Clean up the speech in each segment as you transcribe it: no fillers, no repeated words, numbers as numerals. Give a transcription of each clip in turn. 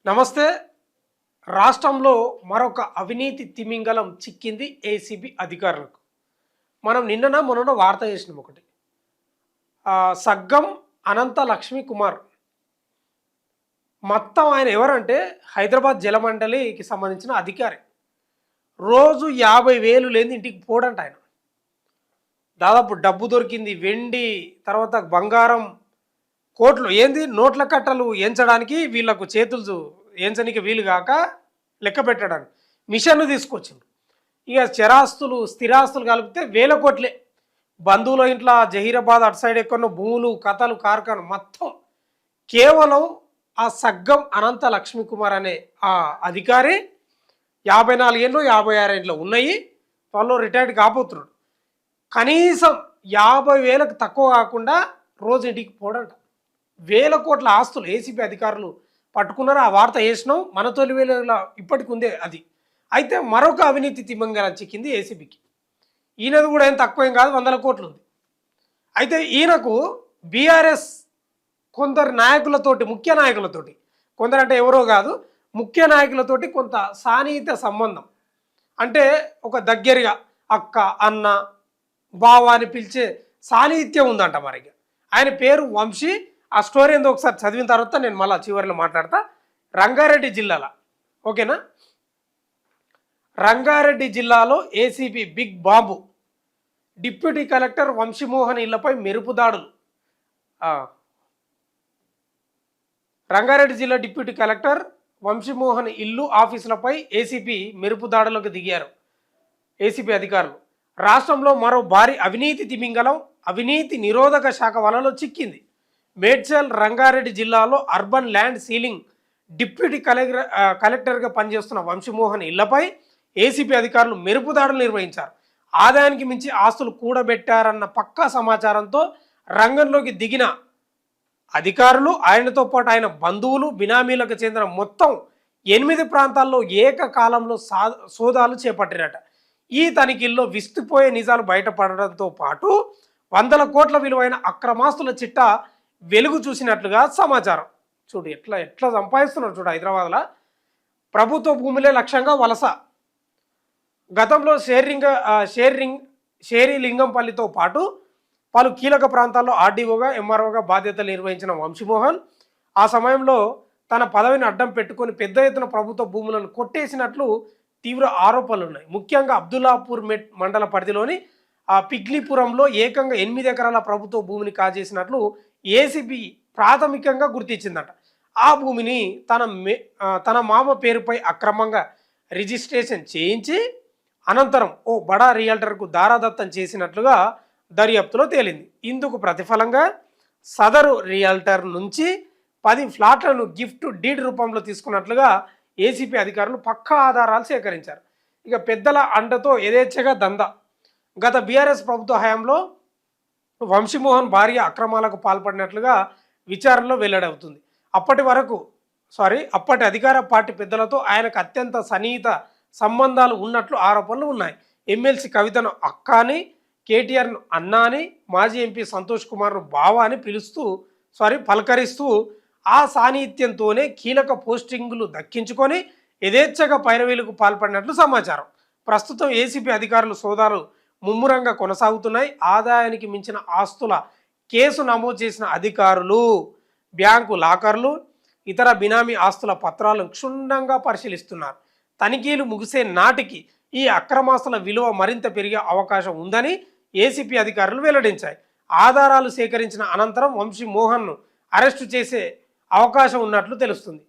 నమస్తే. రాష్ట్రంలో మరొక అవినీతి తిమింగలం చిక్కింది ఏసీబీ అధికారులకు. మనం నిన్ననో మొన్ననో వార్త చేసినాం ఒకటి. సగ్గం అనంత లక్ష్మీ కుమార్ మొత్తం ఆయన ఎవరంటే హైదరాబాద్ జలమండలికి సంబంధించిన అధికారి. రోజు 50,000 లేని ఇంటికి పోడంట ఆయన. దాదాపు డబ్బు దొరికింది, వెండి, తర్వాత బంగారం, కోట్లు ఏంది నోట్ల కట్టలు ఎంచడానికి వీళ్ళకు చేతులు ఎంచనికి వీలు కాక లెక్క పెట్టడానికి మిషన్ను తీసుకొచ్చిండు. ఇక చరాస్తులు స్థిరాస్తులు కలిపితే వేల కోట్లే. బంధువుల ఇంట్లో జహీరాబాద్ అటు సైడ్ ఎక్కడో భూములు కథలు కార్ఖాను మొత్తం కేవలం ఆ సగ్గం అనంత లక్ష్మీ కుమార్ అనే ఆ అధికారి 54 ఏళ్ళు 56 ఏళ్ళు ఉన్నాయి. వాళ్ళు రిటైర్డ్ కాబోతున్నాడు. కనీసం 50,000కు తక్కువ కాకుండా రోజు ఇంటికి పోడంట. వేల కోట్ల ఆస్తులు ఏసీబీ అధికారులు పట్టుకున్నారు. ఆ వార్త వేసినాం. మన తొలి వేల ఇప్పటికి ఉందే అది. అయితే మరొక అవినీతి తిమంగళం చిక్కింది ఏసీబీకి. ఈయనది కూడా ఏం తక్కువేం కాదు, 100 కోట్లు ఉంది. అయితే ఈయనకు బీఆర్ఎస్ కొందరు నాయకులతోటి, ముఖ్య నాయకులతోటి, కొందరంటే ఎవరో కాదు, ముఖ్య నాయకులతోటి కొంత సాన్నిహిత సంబంధం. అంటే ఒక దగ్గరగా అక్క, అన్న, బావ అని పిలిచే సాన్నిహిత్యం ఉందంట. మరి ఆయన పేరు వంశీ. ఆ స్టోరీ ఏందో ఒకసారి చదివిన తర్వాత నేను మళ్ళీ చివరిలో మాట్లాడతా. రంగారెడ్డి జిల్లాలో, ఓకేనా, రంగారెడ్డి జిల్లాలో ACB big bomb. Deputy collector Vamshimohan ఇళ్లపై మెరుపు దాడులు. రంగారెడ్డి జిల్లా డిప్యూటీ కలెక్టర్ వంశీమోహన్ ఇల్లు ఆఫీసులపై ఏసీబీ మెరుపు దాడులకు దిగారు ఏసీబీ అధికారులు. రాష్ట్రంలో మరో భారీ అవినీతి తిమింగలం అవినీతి నిరోధక శాఖ వలలో చిక్కింది. మేడ్చల్ రంగారెడ్డి జిల్లాలో అర్బన్ ల్యాండ్ సీలింగ్ డిప్యూటీ కలెక్టర్గా పనిచేస్తున్న వంశీమోహన్ ఇళ్లపై ఏసీబీ అధికారులు మెరుపు దాడులు నిర్వహించారు. ఆదాయానికి మించి ఆస్తులు కూడబెట్టారన్న పక్కా సమాచారంతో రంగంలోకి దిగిన అధికారులు, ఆయనతో పాటు ఆయన బంధువులు, బినామీలకు చెందిన మొత్తం 8 ప్రాంతాల్లో ఏకకాలంలో సోదాలు చేపట్టిరట. ఈ తనిఖీల్లో విస్తుపోయే నిజాలు బయటపడడంతో పాటు 100 కోట్ల విలువైన అక్రమాస్తుల చిట్టా వెలుగు చూసినట్లుగా సమాచారం. చూడు ఎట్లా ఎట్లా సంపాదిస్తున్నారు చూడు. హైదరాబాద్లో ప్రభుత్వ భూములే లక్ష్యంగా వలస. గతంలో షేరిలింగంపల్లితో పాటు పలు కీలక ప్రాంతాల్లో ఆర్డీఓగా, ఎంఆర్ఓగా బాధ్యతలు నిర్వహించిన వంశీమోహన్ ఆ సమయంలో తన పదవిని అడ్డం పెట్టుకొని పెద్ద ఎత్తున ప్రభుత్వ భూములను కొట్టేసినట్లు తీవ్ర ఆరోపణలు ఉన్నాయి. ముఖ్యంగా అబ్దుల్లాపూర్ మండల పరిధిలోని పిగ్లీపురంలో ఏకంగా 8 ఎకరాల ప్రభుత్వ భూమిని కాజేసినట్లు ఏసీబీ ప్రాథమికంగా గుర్తించిందట. ఆ భూమిని తన మామ పేరుపై అక్రమంగా రిజిస్ట్రేషన్ చేయించి అనంతరం ఓ బడా రియల్టర్కు దారాదత్తం చేసినట్లుగా దర్యాప్తులో తేలింది. ఇందుకు ప్రతిఫలంగా సదరు రియల్టర్ నుంచి 10 ఫ్లాట్లను గిఫ్ట్ డీడ్ రూపంలో తీసుకున్నట్లుగా ఏసీపీ అధికారులు పక్కా ఆధారాలు సేకరించారు. ఇక పెద్దల అండతో యథేచ్ఛగా దందా. గత బీఆర్ఎస్ ప్రభుత్వ హయాంలో వంశీమోహన్ భార్య అక్రమాలకు పాల్పడినట్లుగా విచారణలో వెల్లడవుతుంది. అప్పటి అధికార పార్టీ పెద్దలతో ఆయనకు అత్యంత సన్నిహిత సంబంధాలు ఉన్నట్లు ఆరోపణలు ఉన్నాయి. ఎమ్మెల్సీ కవితను అక్క అని, కేటీఆర్ను అన్న అని, మాజీ ఎంపీ సంతోష్ కుమార్ను బావ అని పలకరిస్తూ ఆ సాన్నిహిత్యంతోనే కీలక పోస్టింగులు దక్కించుకొని యథేచ్ఛగా పైరవీలకు పాల్పడినట్లు సమాచారం. ప్రస్తుతం ఏసీబీ అధికారులు సోదాలు ముమ్మరంగా కొనసాగుతున్నాయి. ఆదాయానికి మించిన ఆస్తుల కేసు నమోదు చేసిన అధికారులు బ్యాంకు లాకర్లు, ఇతర బినామీ ఆస్తుల పత్రాలను క్షుణ్ణంగా పరిశీలిస్తున్నారు. తనిఖీలు ముగిసే నాటికి ఈ అక్రమాస్తుల విలువ మరింత పెరిగే అవకాశం ఉందని ఏసీపీ అధికారులు వెల్లడించాయి. ఆధారాలు సేకరించిన అనంతరం వంశీమోహన్ను అరెస్టు చేసే అవకాశం ఉన్నట్లు తెలుస్తుంది.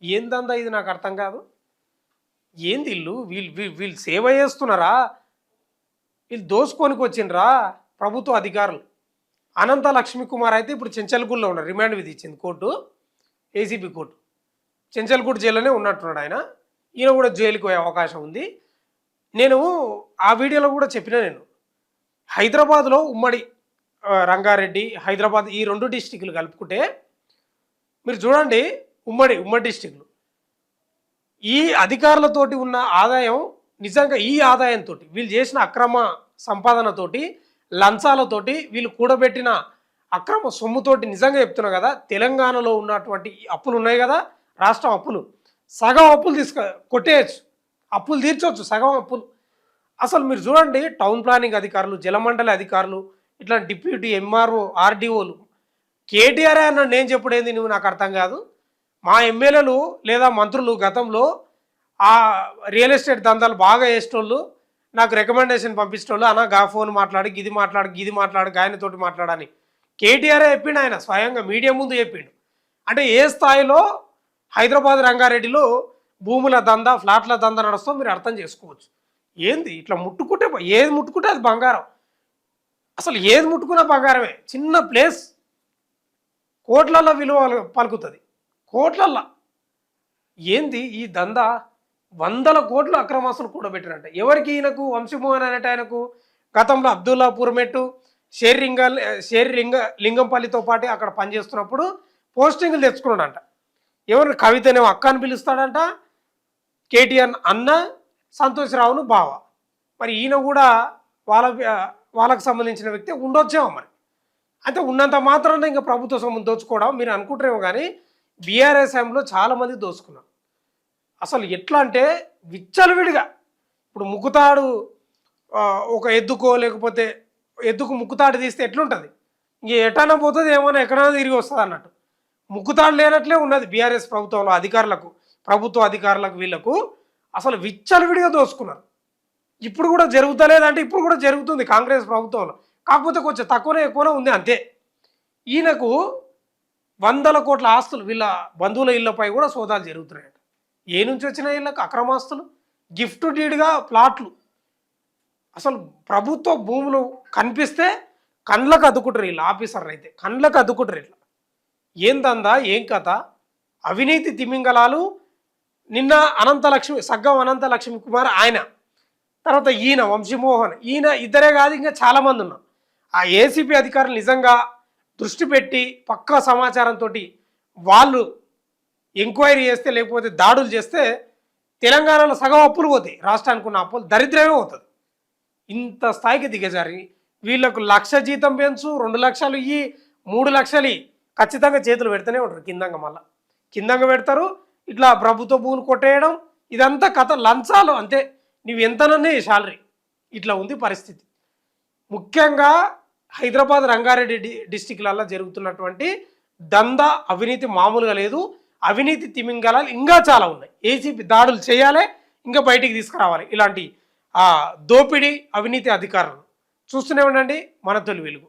ఏందందా ఇది నాకు అర్థం కాదు. ఏంది వీళ్ళు సేవ చేస్తున్నారా, వీళ్ళు దోసుకొనికి వచ్చిండ్రా ప్రభుత్వ అధికారులు. అనంత లక్ష్మీ కుమార్ అయితే ఇప్పుడు చెంచల్గూడలో ఉన్నారు. రిమాండ్ విధించింది కోర్టు, ఏసీబీ కోర్టు. చెంచల్గూడ జైల్లోనే ఉన్నట్టున్నాడు ఆయన. ఈయన కూడా జైలుకి పోయే అవకాశం ఉంది. నేను ఆ వీడియోలో కూడా చెప్పిన, నేను హైదరాబాద్లో ఉమ్మడి రంగారెడ్డి, హైదరాబాద్ ఈ 2 డిస్టిక్లు కలుపుకుంటే మీరు చూడండి, ఉమ్మడి డిస్టిక్లు ఈ అధికారులతోటి ఉన్న ఆదాయం నిజంగా ఈ ఆదాయంతో వీళ్ళు చేసిన అక్రమ సంపాదనతోటి, లంచాలతోటి, వీళ్ళు కూడబెట్టిన అక్రమ సొమ్ముతోటి నిజంగా చెప్తున్నా కదా, తెలంగాణలో ఉన్నటువంటి అప్పులు ఉన్నాయి కదా, రాష్ట్రం అప్పులు సగం అప్పులు కొట్టేయచ్చు, అప్పులు తీర్చవచ్చు సగం అప్పులు. అసలు మీరు చూడండి, టౌన్ ప్లానింగ్ అధికారులు, జలమండలి అధికారులు, ఇట్లా డిప్యూటీ ఎంఆర్ఓ, ఆర్డీఓలు, కేటీఆర్ అన్న నేను చెప్పుడు ఏంది నువ్వు నాకు అర్థం కాదు. మా ఎమ్మెల్యేలు లేదా మంత్రులు గతంలో ఆ రియల్ ఎస్టేట్ దందాలు బాగా వేసేటోళ్ళు నాకు రికమెండేషన్ పంపించేటోళ్ళు, అన్న గా ఫోన్ మాట్లాడి గిది మాట్లాడు గాయనతోటి మాట్లాడని కేటీఆరే చెప్పిండు. ఆయన స్వయంగా మీడియా ముందు చెప్పిండు. అంటే ఏ స్థాయిలో హైదరాబాద్ రంగారెడ్డిలో భూముల దందా, ఫ్లాట్ల దందా నడుస్తో మీరు అర్థం చేసుకోవచ్చు. ఏంది ఇట్లా ముట్టుకుంటే, ఏది ముట్టుకుంటే అది బంగారం. అసలు ఏది ముట్టుకున్నా బంగారమే. చిన్న ప్లేస్ కోట్లల్లో విలువ పలుకుతుంది, కోట్లల్లో. ఏంది ఈ దందా? 100 కోట్లు అక్రమాస్తులు కూడబెట్టినట్ట. ఎవరికి? ఈయనకు, వంశీమోహన్ అనేట ఆయనకు గతంలో అబ్దుల్లాపూర్ మెట్టు లింగంపల్లితో పాటు అక్కడ పనిచేస్తున్నప్పుడు పోస్టింగ్లు తెచ్చుకున్నాడంట. ఎవరిని? కవితనేమో అక్క అని పిలుస్తాడంట, కేటీఆర్ అన్న, సంతోష్రావును బావ. మరి ఈయన కూడా వాళ్ళకు సంబంధించిన వ్యక్తి ఉండొచ్చేమో మరి. అయితే ఉన్నంత మాత్రాన ఇంకా ప్రభుత్వ సొమ్ము దోచుకోవడం మీరు అనుకుంటారేమో, కానీ బీఆర్ఎస్ టైంలో చాలామంది దోచుకున్నారు. అసలు ఎట్లా అంటే విచ్చలవిడిగా. ఇప్పుడు ముక్కుతాడు ఒక ఎద్దుకో, లేకపోతే ఎద్దుకు ముక్కుతాడు తీస్తే ఎట్లుంటుంది? ఇంక ఎటైనా పోతుంది, ఏమైనా ఎక్కడైనా తిరిగి వస్తుంది అన్నట్టు. ముక్కుతాడు లేనట్లే ఉన్నది బీఆర్ఎస్ ప్రభుత్వంలో అధికారులకు, ప్రభుత్వ అధికారులకు, వీళ్ళకు అసలు విచ్చలవిడిగా దోచుకున్నారు. ఇప్పుడు కూడా జరుగుతలేదంటే ఇప్పుడు కూడా జరుగుతుంది కాంగ్రెస్ ప్రభుత్వంలో, కాకపోతే కొంచెం తక్కువనే ఎక్కువనే ఉంది అంతే. ఈయనకు 100 కోట్ల ఆస్తులు, వీళ్ళ బంధువుల ఇళ్లపై కూడా సోదాలు జరుగుతున్నాయట. ఏ నుంచి వచ్చిన ఇళ్ళకు అక్రమాస్తులు, గిఫ్ట్ డీడ్గా ప్లాట్లు. అసలు ప్రభుత్వ భూములు కనిపిస్తే కండ్లకు అద్దుకుంటారు వీళ్ళు ఆఫీసర్లు, అయితే కండ్లకు అద్దుకుంటారు. ఇట్లా ఏందందా, ఏం కథ? అవినీతి తిమింగలాలు. నిన్న సగ్గం అనంతలక్ష్మి కుమార్ ఆయన, తర్వాత ఈయన వంశీమోహన్, ఈయన ఇద్దరే కాదు ఇంకా చాలామంది ఉన్నారు. ఆ ఏసీపీ అధికారులు నిజంగా దృష్టి పెట్టి పక్కా సమాచారంతో వాళ్ళు ఎంక్వైరీ చేస్తే, లేకపోతే దాడులు చేస్తే తెలంగాణలో సగం అప్పులు పోతాయి, రాష్ట్రానికి ఉన్న అప్పులు దరిద్రమే అవుతుంది. ఇంత స్థాయికి దిగజారి వీళ్ళకు 1,00,000 జీతం పెంచు, 2 లక్షలు ఇయ్యి, 3 లక్షలు ఖచ్చితంగా చేతులు పెడుతూనే ఉంటారు. కిందంగా పెడతారు. ఇట్లా ప్రభుత్వ భూములు కొట్టేయడం, ఇదంతా కథ. లంచాలు అంతే, నువ్వు ఎంతనన్నే శాలరీ. ఇట్లా ఉంది పరిస్థితి. ముఖ్యంగా హైదరాబాద్ రంగారెడ్డి డిస్టిక్లలో జరుగుతున్నటువంటి దందా అవినీతి మామూలుగా లేదు. అవినీతి తిమింగలాలు ఇంకా చాలా ఉన్నాయి. ఏసీపీ దాడులు చేయాలి, ఇంకా బయటికి తీసుకురావాలి ఇలాంటి దోపిడీ అవినీతి అధికారులు. చూస్తూనే ఉండండి మన తొలి వెలుగు.